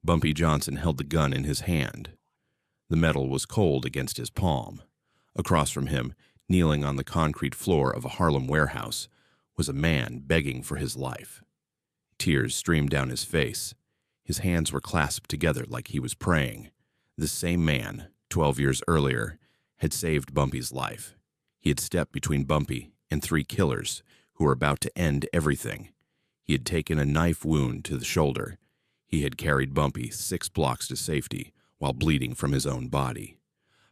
Bumpy Johnson held the gun in his hand. The metal was cold against his palm. Across from him, kneeling on the concrete floor of a Harlem warehouse, was a man begging for his life. Tears streamed down his face. His hands were clasped together like he was praying. This same man, 12 years earlier, had saved Bumpy's life. He had stepped between Bumpy and 3 killers who were about to end everything. He had taken a knife wound to the shoulder. He had carried Bumpy 6 blocks to safety while bleeding from his own body.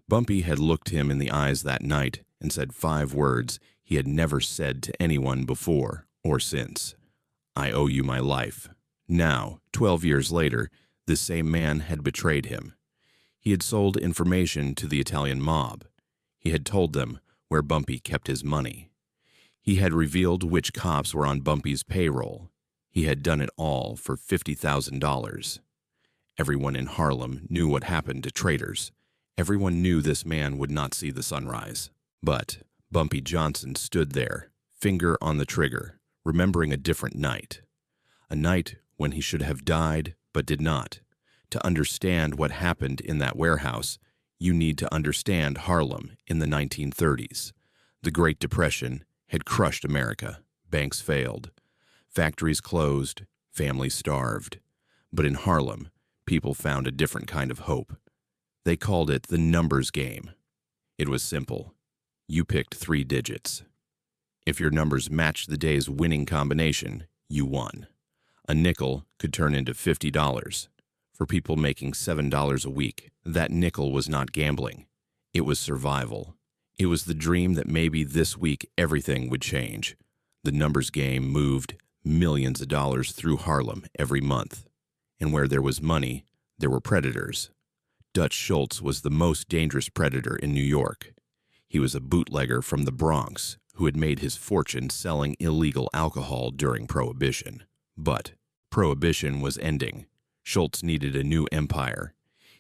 Bumpy had looked him in the eyes that night and said 5 words he had never said to anyone before or since. "I owe you my life." Now, 12 years later, this same man had betrayed him. He had sold information to the Italian mob. He had told them where Bumpy kept his money. He had revealed which cops were on Bumpy's payroll. He had done it all for $50,000. Everyone in Harlem knew what happened to traitors. Everyone knew this man would not see the sunrise. But Bumpy Johnson stood there, finger on the trigger, remembering a different night. A night when he should have died, but did not. To understand what happened in that warehouse, you need to understand Harlem in the 1930s. The Great Depression had crushed America. Banks failed. Factories closed. Families starved. But in Harlem, people found a different kind of hope. They called it the numbers game. It was simple. You picked 3 digits. If your numbers matched the day's winning combination, you won. A nickel could turn into $50. For people making $7 a week, that nickel was not gambling. It was survival. It was the dream that maybe this week everything would change. The numbers game moved millions of dollars through Harlem every month. And where there was money, there were predators. Dutch Schultz was the most dangerous predator in New York. He was a bootlegger from the Bronx who had made his fortune selling illegal alcohol during Prohibition. But Prohibition was ending. Schultz needed a new empire.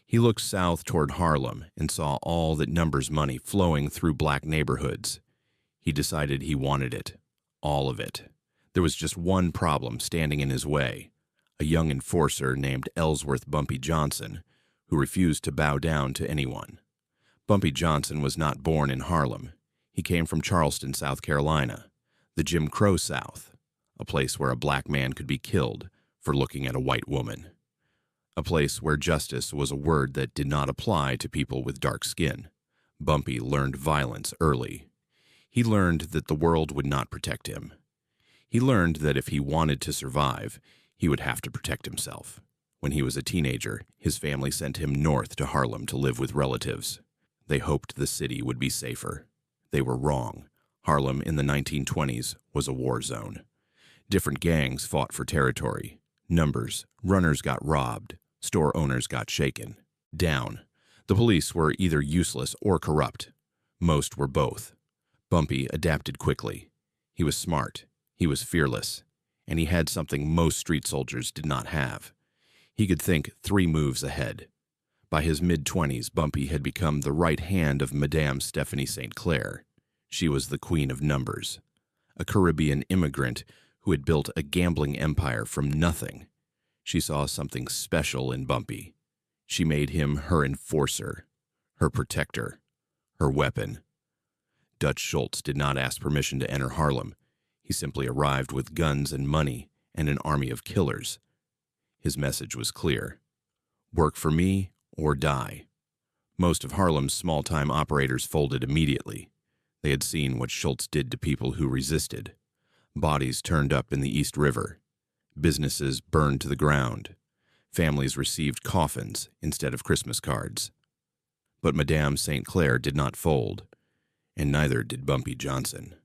He looked south toward Harlem and saw all that numbers money flowing through black neighborhoods. He decided he wanted it, all of it. There was just one problem standing in his way, a young enforcer named Ellsworth Bumpy Johnson, who refused to bow down to anyone. Bumpy Johnson was not born in Harlem. He came from Charleston, South Carolina, the Jim Crow South, a place where a black man could be killed for looking at a white woman. A place where justice was a word that did not apply to people with dark skin. Bumpy learned violence early. He learned that the world would not protect him. He learned that if he wanted to survive, he would have to protect himself. When he was a teenager, his family sent him north to Harlem to live with relatives. They hoped the city would be safer. They were wrong. Harlem in the 1920s was a war zone. Different gangs fought for territory. Numbers, runners got robbed. Store owners got shaken. Down. The police were either useless or corrupt. Most were both. Bumpy adapted quickly. He was smart. He was fearless. And he had something most street soldiers did not have. He could think 3 moves ahead. By his mid-20s, Bumpy had become the right hand of Madame Stephanie St. Clair. She was the queen of numbers. A Caribbean immigrant who had built a gambling empire from nothing. She saw something special in Bumpy. She made him her enforcer, her protector, her weapon. Dutch Schultz did not ask permission to enter Harlem. He simply arrived with guns and money and an army of killers. His message was clear. Work for me or die. Most of Harlem's small-time operators folded immediately. They had seen what Schultz did to people who resisted. Bodies turned up in the East River. Businesses burned to the ground. Families received coffins instead of Christmas cards. But Madame St. Clair did not fold, and neither did Bumpy Johnson.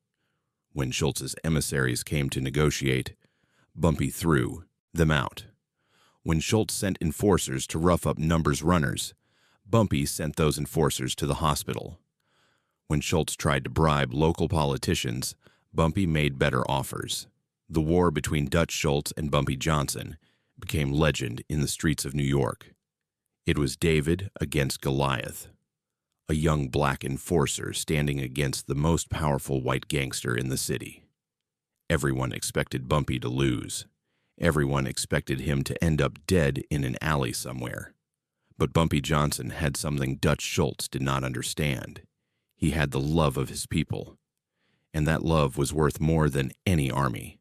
When Schultz's emissaries came to negotiate, Bumpy threw them out. When Schultz sent enforcers to rough up numbers runners, Bumpy sent those enforcers to the hospital. When Schultz tried to bribe local politicians, Bumpy made better offers. The war between Dutch Schultz and Bumpy Johnson became legend in the streets of New York. It was David against Goliath, a young black enforcer standing against the most powerful white gangster in the city. Everyone expected Bumpy to lose, Everyone expected him to end up dead in an alley somewhere. But Bumpy Johnson had something Dutch Schultz did not understand. He had the love of his people, and that love was worth more than any army.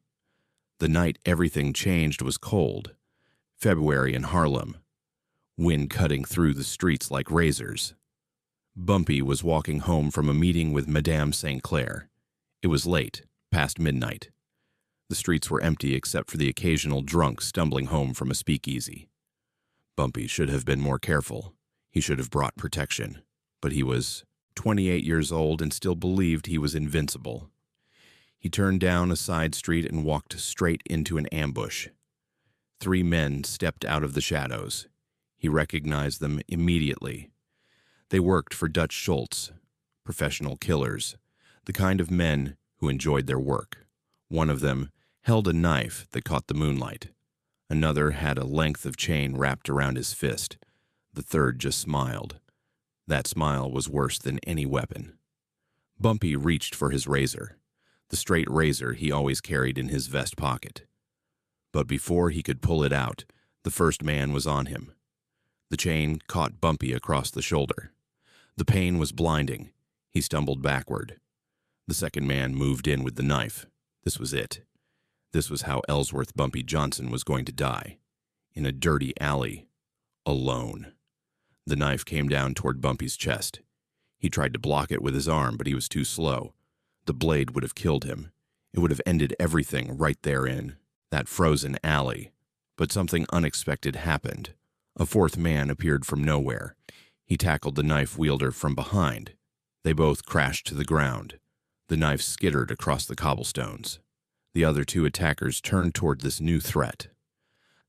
The night everything changed was cold. February in Harlem. Wind cutting through the streets like razors. Bumpy was walking home from a meeting with Madame St. Clair. It was late, past midnight. The streets were empty except for the occasional drunk stumbling home from a speakeasy. Bumpy should have been more careful. He should have brought protection. But he was 28 years old and still believed he was invincible. He turned down a side street and walked straight into an ambush. 3 men stepped out of the shadows. He recognized them immediately. They worked for Dutch Schultz, professional killers, the kind of men who enjoyed their work. One of them held a knife that caught the moonlight. Another had a length of chain wrapped around his fist. The third just smiled. That smile was worse than any weapon. Bumpy reached for his razor, the straight razor he always carried in his vest pocket. But before he could pull it out, the first man was on him. The chain caught Bumpy across the shoulder. The pain was blinding. He stumbled backward. The second man moved in with the knife. This was it. This was how Ellsworth Bumpy Johnson was going to die. In a dirty alley. Alone. The knife came down toward Bumpy's chest. He tried to block it with his arm, but he was too slow. The blade would have killed him. It would have ended everything right there in that frozen alley. But something unexpected happened. A fourth man appeared from nowhere. He tackled the knife wielder from behind. They both crashed to the ground. The knife skittered across the cobblestones. The other 2 attackers turned toward this new threat.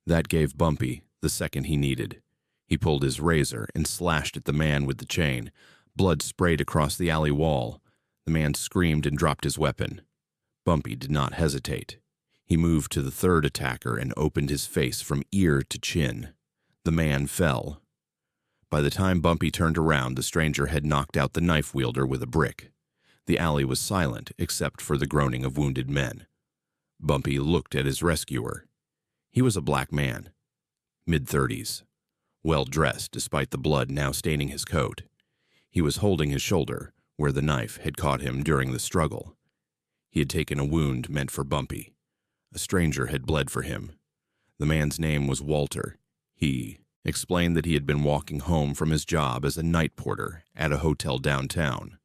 That gave Bumpy the second he needed. He pulled his razor and slashed at the man with the chain. Blood sprayed across the alley wall. The man screamed and dropped his weapon. Bumpy did not hesitate. He moved to the third attacker and opened his face from ear to chin. The man fell. By the time Bumpy turned around, the stranger had knocked out the knife wielder with a brick. The alley was silent except for the groaning of wounded men. Bumpy looked at his rescuer. He was a black man, mid-30s, well-dressed despite the blood now staining his coat. He was holding his shoulder, where the knife had caught him during the struggle. He had taken a wound meant for Bumpy. A stranger had bled for him. The man's name was Walter. He explained that he had been walking home from his job as a night porter at a hotel downtown.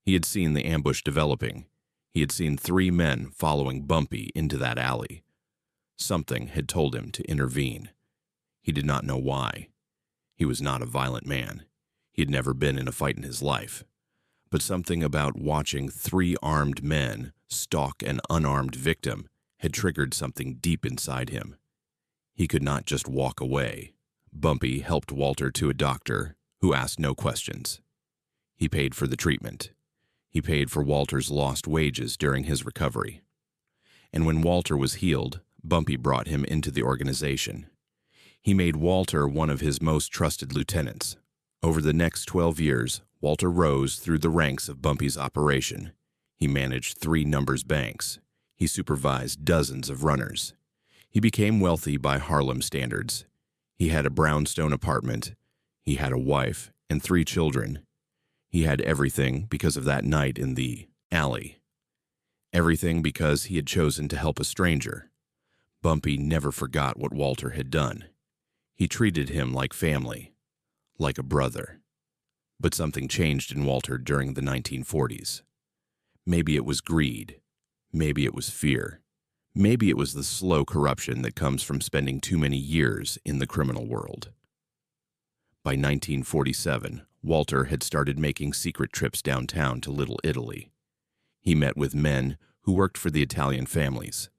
He had seen the ambush developing. He had seen 3 men following Bumpy into that alley. Something had told him to intervene. He did not know why. He was not a violent man. He had never been in a fight in his life. But something about watching 3 armed men stalk an unarmed victim had triggered something deep inside him. He could not just walk away. Bumpy helped Walter to a doctor who asked no questions. He paid for the treatment. He paid for Walter's lost wages during his recovery. And when Walter was healed, Bumpy brought him into the organization. He made Walter one of his most trusted lieutenants. Over the next 12 years, Walter rose through the ranks of Bumpy's operation. He managed 3 numbers banks. He supervised dozens of runners. He became wealthy by Harlem standards. He had a brownstone apartment. He had a wife and 3 children. He had everything because of that night in the alley. Everything because he had chosen to help a stranger. Bumpy never forgot what Walter had done. He treated him like family, like a brother. But something changed in Walter during the 1940s. Maybe it was greed. Maybe it was fear. Maybe it was the slow corruption that comes from spending too many years in the criminal world. By 1947, Walter had started making secret trips downtown to Little Italy. He met with men who worked for the Italian families,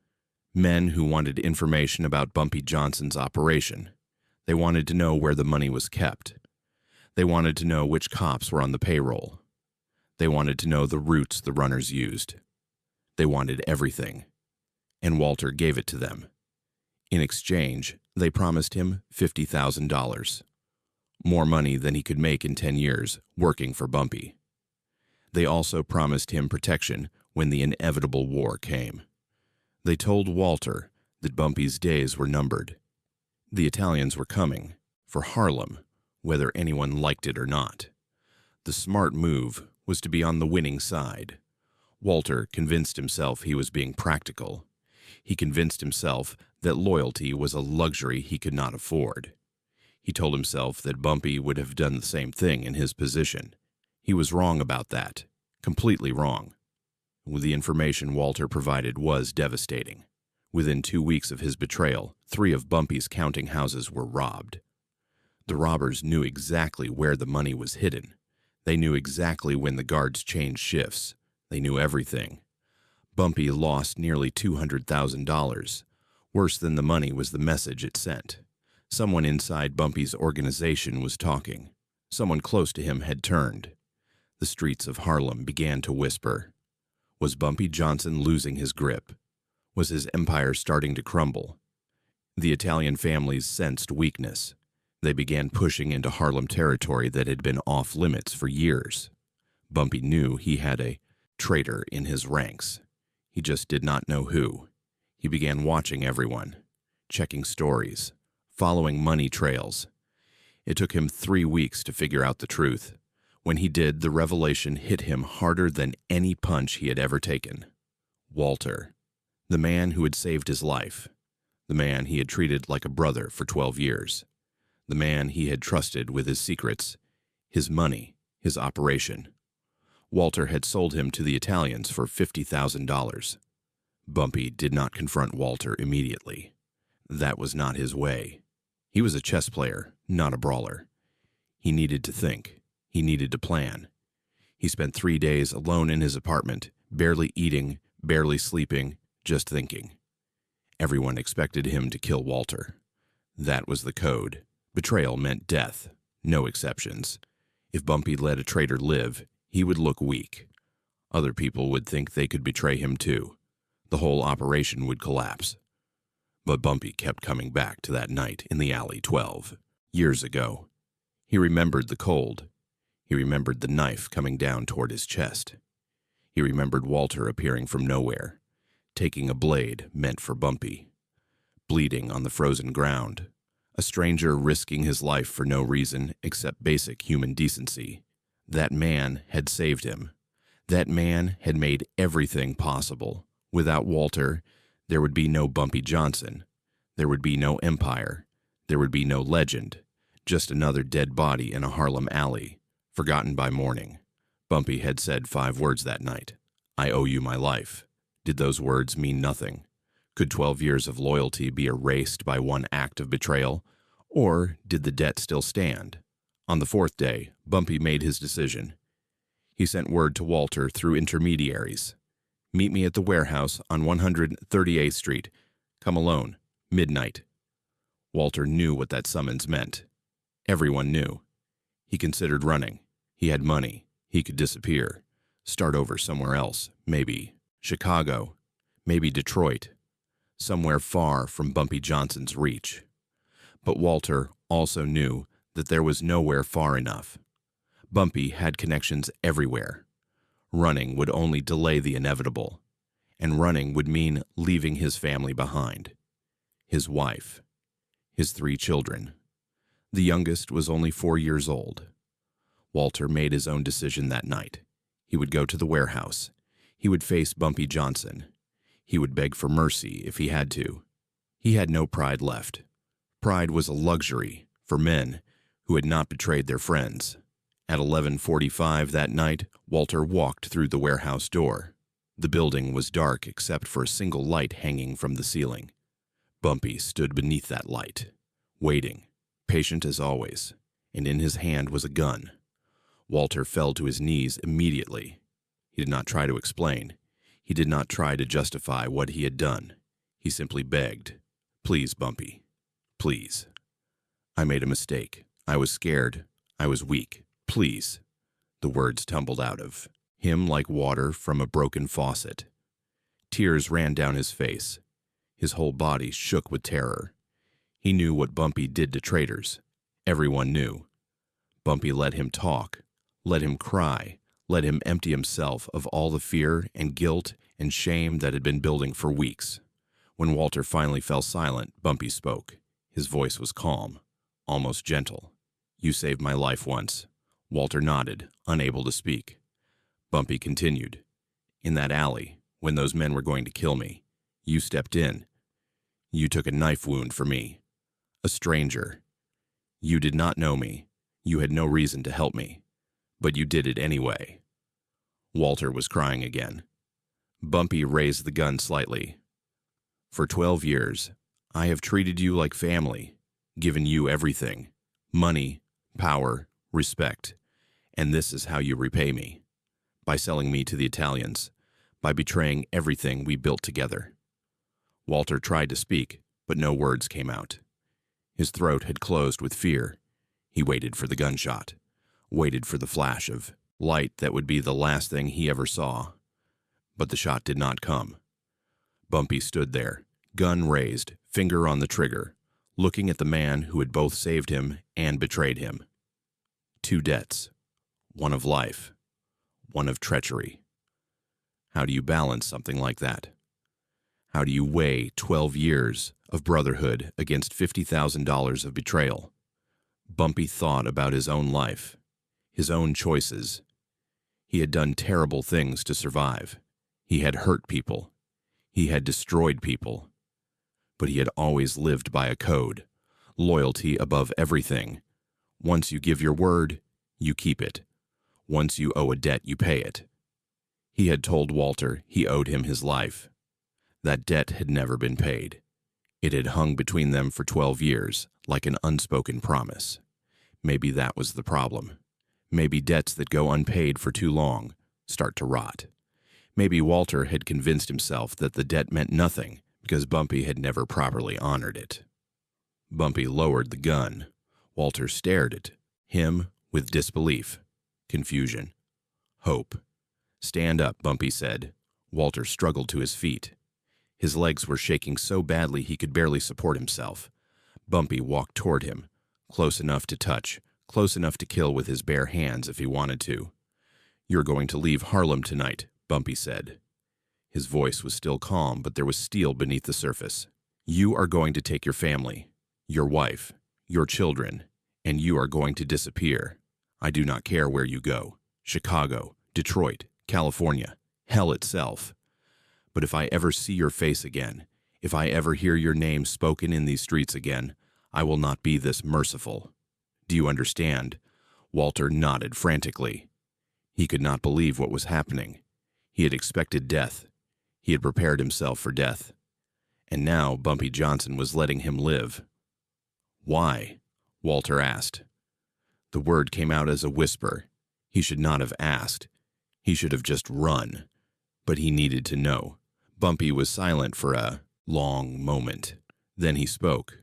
men who wanted information about Bumpy Johnson's operation. They wanted to know where the money was kept. They wanted to know which cops were on the payroll. They wanted to know the routes the runners used. They wanted everything, and Walter gave it to them. In exchange, they promised him $50,000. More money than he could make in 10 years working for Bumpy. They also promised him protection when the inevitable war came. They told Walter that Bumpy's days were numbered. The Italians were coming, for Harlem, whether anyone liked it or not. The smart move was to be on the winning side. Walter convinced himself he was being practical. He convinced himself that loyalty was a luxury he could not afford. He told himself that Bumpy would have done the same thing in his position. He was wrong about that, completely wrong. The information Walter provided was devastating. Within 2 weeks of his betrayal, 3 of Bumpy's counting houses were robbed. The robbers knew exactly where the money was hidden. They knew exactly when the guards changed shifts. They knew everything. Bumpy lost nearly $200,000. Worse than the money was the message it sent. Someone inside Bumpy's organization was talking. Someone close to him had turned. The streets of Harlem began to whisper. Was Bumpy Johnson losing his grip? Was his empire starting to crumble? The Italian families sensed weakness. They began pushing into Harlem territory that had been off limits for years. Bumpy knew he had a traitor in his ranks. He just did not know who. He began watching everyone, checking stories, following money trails. It took him 3 weeks to figure out the truth. When he did, the revelation hit him harder than any punch he had ever taken. Walter, the man who had saved his life, the man he had treated like a brother for 12 years, the man he had trusted with his secrets, his money, his operation. Walter had sold him to the Italians for $50,000. Bumpy did not confront Walter immediately. That was not his way. He was a chess player, not a brawler. He needed to think. He needed to plan. He spent 3 days alone in his apartment, barely eating, barely sleeping, just thinking. Everyone expected him to kill Walter. That was the code. Betrayal meant death, no exceptions. If Bumpy let a traitor live, he would look weak. Other people would think they could betray him too. The whole operation would collapse. But Bumpy kept coming back to that night in the alley 12, years ago. He remembered the cold. He remembered the knife coming down toward his chest. He remembered Walter appearing from nowhere, taking a blade meant for Bumpy, bleeding on the frozen ground, a stranger risking his life for no reason except basic human decency. That man had saved him. That man had made everything possible. Without Walter, there would be no Bumpy Johnson. There would be no empire. There would be no legend. Just another dead body in a Harlem alley, forgotten by morning. Bumpy had said 5 words that night. I owe you my life. Did those words mean nothing? Could 12 years of loyalty be erased by one act of betrayal? Or did the debt still stand? On the 4th day, Bumpy made his decision. He sent word to Walter through intermediaries. Meet me at the warehouse on 138th Street. Come alone. Midnight. Walter knew what that summons meant. Everyone knew. He considered running. He had money. He could disappear. Start over somewhere else. Maybe Chicago. Maybe Detroit. Somewhere far from Bumpy Johnson's reach. But Walter also knew that there was nowhere far enough. Bumpy had connections everywhere. Running would only delay the inevitable, and running would mean leaving his family behind. His wife, his 3 children. The youngest was only 4 years old. Walter made his own decision that night. He would go to the warehouse. He would face Bumpy Johnson. He would beg for mercy if he had to. He had no pride left. Pride was a luxury for men who had not betrayed their friends. At 11:45 that night, Walter walked through the warehouse door. The building was dark except for a single light hanging from the ceiling. Bumpy stood beneath that light, waiting, patient as always, and in his hand was a gun. Walter fell to his knees immediately. He did not try to explain. He did not try to justify what he had done. He simply begged, "Please, Bumpy, please. I made a mistake. I was scared. I was weak. Please." The words tumbled out of him like water from a broken faucet. Tears ran down his face. His whole body shook with terror. He knew what Bumpy did to traitors. Everyone knew. Bumpy let him talk, let him cry, let him empty himself of all the fear and guilt and shame that had been building for weeks. When Walter finally fell silent, Bumpy spoke. His voice was calm, almost gentle. "You saved my life once." Walter nodded, unable to speak. Bumpy continued. "In that alley, when those men were going to kill me, you stepped in. You took a knife wound for me. A stranger. You did not know me. You had no reason to help me. But you did it anyway." Walter was crying again. Bumpy raised the gun slightly. "For 12 years, I have treated you like family, given you everything. Money, power, respect. And this is how you repay me. By selling me to the Italians. By betraying everything we built together." Walter tried to speak, but no words came out. His throat had closed with fear. He waited for the gunshot, waited for the flash of light that would be the last thing he ever saw. But the shot did not come. Bumpy stood there, gun raised, finger on the trigger, looking at the man who had both saved him and betrayed him. Two debts, one of life, one of treachery. How do you balance something like that? How do you weigh 12 years of brotherhood against $50,000 of betrayal? Bumpy thought about his own life, his own choices. He had done terrible things to survive. He had hurt people. He had destroyed people. But he had always lived by a code, loyalty above everything. Once you give your word, you keep it. Once you owe a debt, you pay it. He had told Walter he owed him his life. That debt had never been paid. It had hung between them for 12 years, like an unspoken promise. Maybe that was the problem. Maybe debts that go unpaid for too long start to rot. Maybe Walter had convinced himself that the debt meant nothing because Bumpy had never properly honored it. Bumpy lowered the gun. Walter stared at him with disbelief, confusion, hope. "Stand up," Bumpy said. Walter struggled to his feet. His legs were shaking so badly he could barely support himself. Bumpy walked toward him, close enough to touch, close enough to kill with his bare hands if he wanted to. "You're going to leave Harlem tonight," Bumpy said. His voice was still calm, but there was steel beneath the surface. "You are going to take your family, your wife, your children, and you are going to disappear. I do not care where you go. Chicago, Detroit, California, hell itself. But if I ever see your face again, if I ever hear your name spoken in these streets again, I will not be this merciful. Do you understand?" Walter nodded frantically. He could not believe what was happening. He had expected death. He had prepared himself for death. And now Bumpy Johnson was letting him live. "Why?" Walter asked. The word came out as a whisper. He should not have asked. He should have just run. But he needed to know. Bumpy was silent for a long moment. Then he spoke.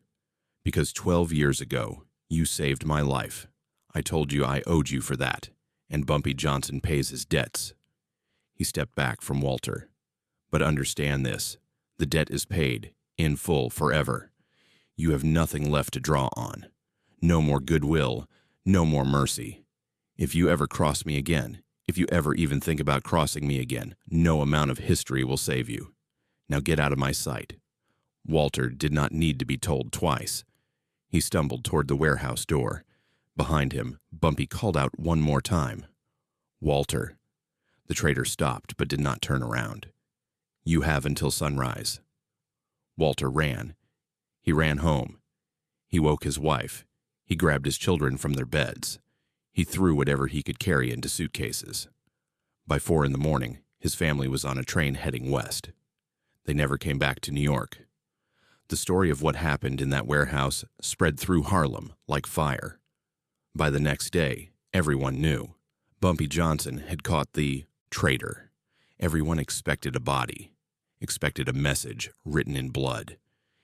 "Because 12 years ago, you saved my life. I told you I owed you for that, and Bumpy Johnson pays his debts." He stepped back from Walter. "But understand this. The debt is paid, in full, forever. You have nothing left to draw on. No more goodwill, no more mercy. If you ever cross me again, if you ever even think about crossing me again, no amount of history will save you. Now get out of my sight." Walter did not need to be told twice. He stumbled toward the warehouse door. Behind him, Bumpy called out one more time. "Walter." The trader stopped but did not turn around. "You have until sunrise." Walter ran. He ran home. He woke his wife. He grabbed his children from their beds. He threw whatever he could carry into suitcases. By 4 a.m, his family was on a train heading west. They never came back to New York. The story of what happened in that warehouse spread through Harlem like fire. By the next day, everyone knew. Bumpy Johnson had caught the traitor. Everyone expected a body, expected a message written in blood.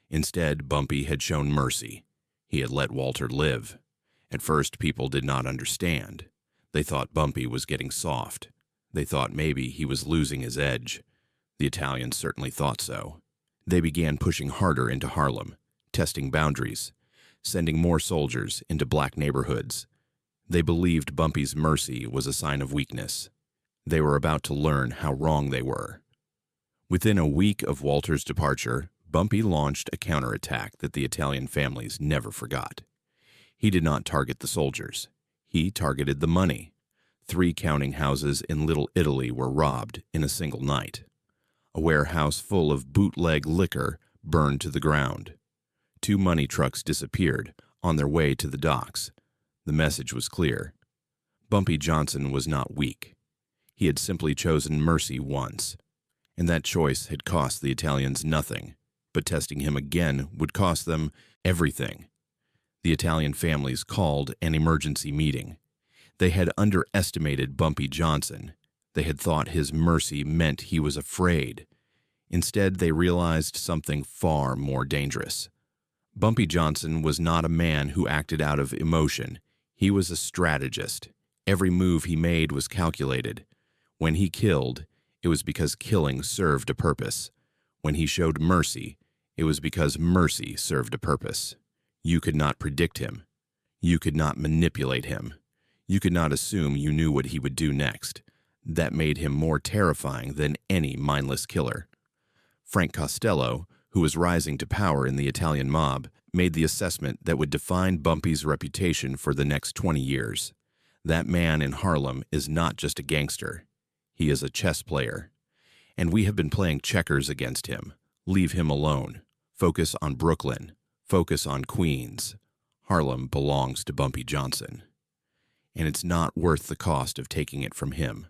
Instead, Bumpy had shown mercy. He had let Walter live. At first, people did not understand. They thought Bumpy was getting soft. They thought maybe he was losing his edge. The Italians certainly thought so. They began pushing harder into Harlem, testing boundaries, sending more soldiers into black neighborhoods. They believed Bumpy's mercy was a sign of weakness. They were about to learn how wrong they were. Within a week of Walter's departure, Bumpy launched a counterattack that the Italian families never forgot. He did not target the soldiers. He targeted the money. 3 counting houses in Little Italy were robbed in a single night. A warehouse full of bootleg liquor burned to the ground. 2 money trucks disappeared on their way to the docks. The message was clear. Bumpy Johnson was not weak. He had simply chosen mercy once, and that choice had cost the Italians nothing, but testing him again would cost them everything. The Italian families called an emergency meeting. They had underestimated Bumpy Johnson. They had thought his mercy meant he was afraid. Instead, they realized something far more dangerous. Bumpy Johnson was not a man who acted out of emotion. He was a strategist. Every move he made was calculated. When he killed, it was because killing served a purpose. When he showed mercy, it was because mercy served a purpose. You could not predict him. You could not manipulate him. You could not assume you knew what he would do next. That made him more terrifying than any mindless killer. Frank Costello, who was rising to power in the Italian mob, made the assessment that would define Bumpy's reputation for the next 20 years. That man in Harlem is not just a gangster. He is a chess player. And we have been playing checkers against him. Leave him alone. Focus on Brooklyn. Focus on Queens. Harlem belongs to Bumpy Johnson. And it's not worth the cost of taking it from him.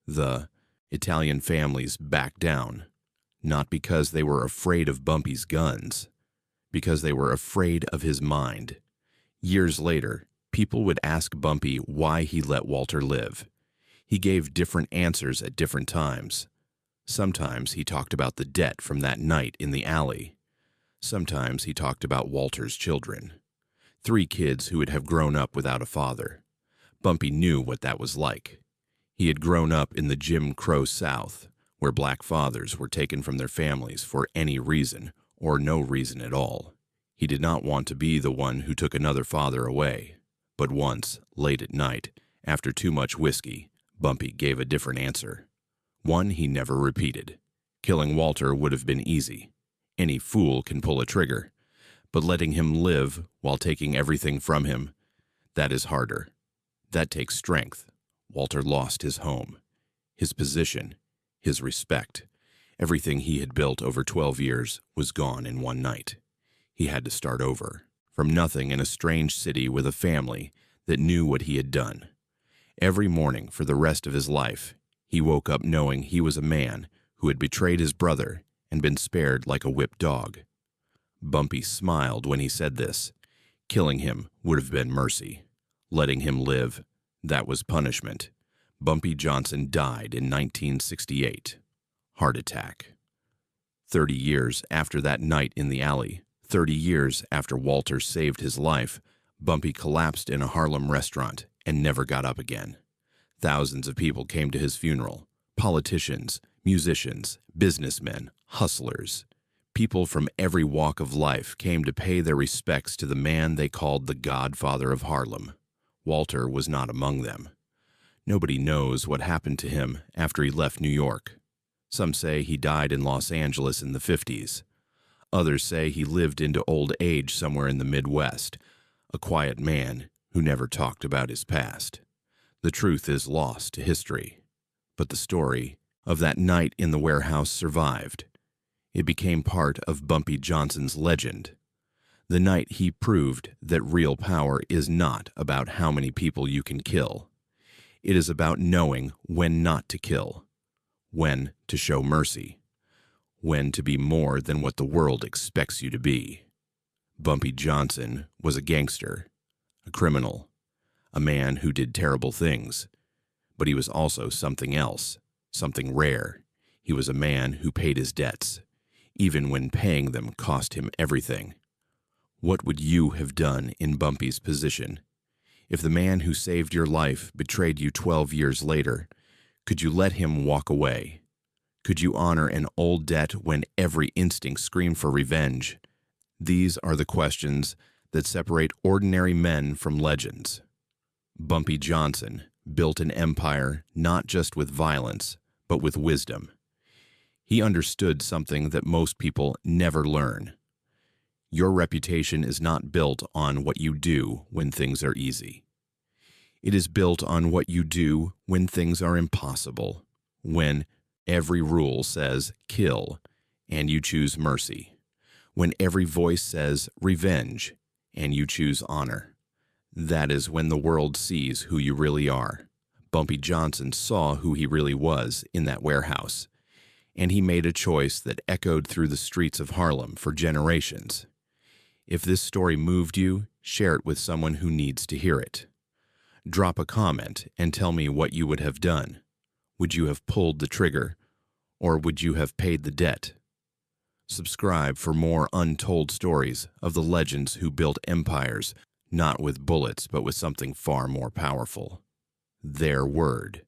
The Italian families backed down, not because they were afraid of Bumpy's guns, because they were afraid of his mind. Years later, people would ask Bumpy why he let Walter live. He gave different answers at different times. Sometimes he talked about the debt from that night in the alley. Sometimes he talked about Walter's children. 3 kids who would have grown up without a father. Bumpy knew what that was like. He had grown up in the Jim Crow South, where black fathers were taken from their families for any reason or no reason at all. He did not want to be the one who took another father away. But once, late at night, after too much whiskey, Bumpy gave a different answer. One he never repeated. Killing Walter would have been easy. Any fool can pull a trigger. But letting him live while taking everything from him, that is harder. That takes strength. Walter lost his home, his position, his respect. Everything he had built over 12 years was gone in one night. He had to start over, from nothing in a strange city with a family that knew what he had done. Every morning for the rest of his life, he woke up knowing he was a man who had betrayed his brother and been spared like a whipped dog. Bumpy smiled when he said this. Killing him would have been mercy. Letting him live, that was punishment. Bumpy Johnson died in 1968. Heart attack. 30 years after that night in the alley, 30 years after Walter saved his life, Bumpy collapsed in a Harlem restaurant and never got up again. Thousands of people came to his funeral. Politicians, musicians, businessmen, hustlers. People from every walk of life came to pay their respects to the man they called the Godfather of Harlem. Walter was not among them. Nobody knows what happened to him after he left New York. Some say he died in Los Angeles in the 50s. Others say he lived into old age somewhere in the Midwest, a quiet man who never talked about his past. The truth is lost to history. But the story of that night in the warehouse survived. It became part of Bumpy Johnson's legend. The night he proved that real power is not about how many people you can kill. It is about knowing when not to kill, when to show mercy, when to be more than what the world expects you to be. Bumpy Johnson was a gangster, a criminal, a man who did terrible things, but he was also something else, something rare. He was a man who paid his debts, even when paying them cost him everything. What would you have done in Bumpy's position? If the man who saved your life betrayed you 12 years later, could you let him walk away? Could you honor an old debt when every instinct screamed for revenge? These are the questions that separate ordinary men from legends. Bumpy Johnson built an empire not just with violence, but with wisdom. He understood something that most people never learn. Your reputation is not built on what you do when things are easy. It is built on what you do when things are impossible, when every rule says kill and you choose mercy, when every voice says revenge and you choose honor. That is when the world sees who you really are. Bumpy Johnson saw who he really was in that warehouse, and he made a choice that echoed through the streets of Harlem for generations. If this story moved you, share it with someone who needs to hear it. Drop a comment and tell me what you would have done. Would you have pulled the trigger, or would you have paid the debt? Subscribe for more untold stories of the legends who built empires, not with bullets, but with something far more powerful: their word.